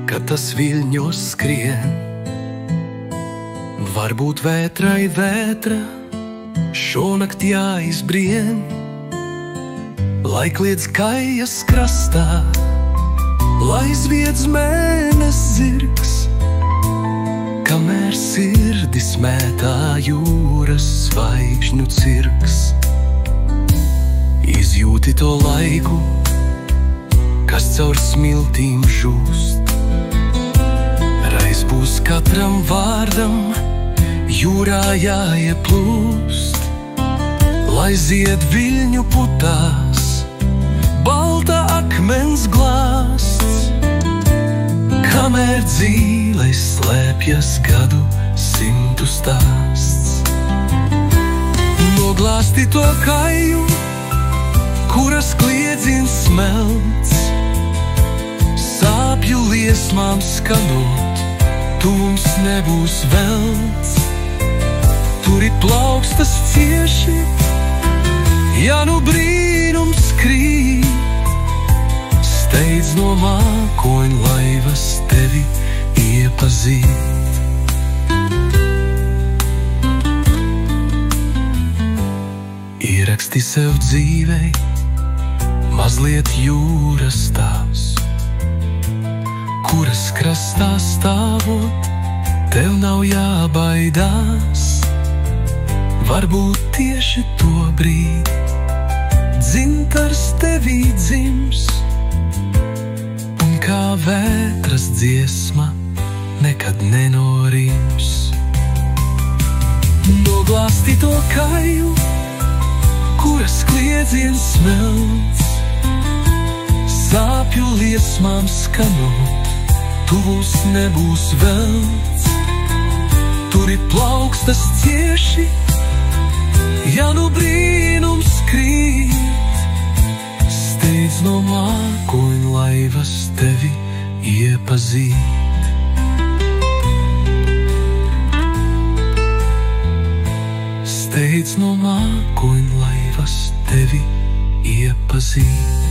kad tas viļņos skrien. Varbūt vētrai vētra šonakt jāizbrien, lai kliedz Kajas krastā, lai zviedz mēnes zirgs, kamēr sirdis mētā jūras zvaigžņu cirks. Izjūti to laiku, kas caur smiltīm žūst. Reiz būs katram vārdam jūrā jāieplūst, lai zied viļņu putās balta akmens glāsts, kamēr dzīle slēpjas gadu simtu stāsts. Noglāsti to Kaju, kuras kliedziens smelts, sāpju liesmām skanot, tums nebūs velts. Turi plaukstas cieši, ja nu brīnums krīt, steidz no mākoņu laivas tevi iepazīt. Ieraksti sev dzīvei mazliet jūras tās, kuras krastā stāvot, tev nav jābaidās. Varbūt tieši to brīdi dzintars tevī dzims, un kā vētras dziesma nekad nenorims. Noglāsti to Kaju, kuras kliedziens smelts, sāpju liesmām skanot, tuvs nebūs velts. Turi plaukstas cieši, ja nu brīnums krīt, steidz no mākoņu laivas tevi iepazīt. Steidz no mākoņu laivas tevi iepazīt.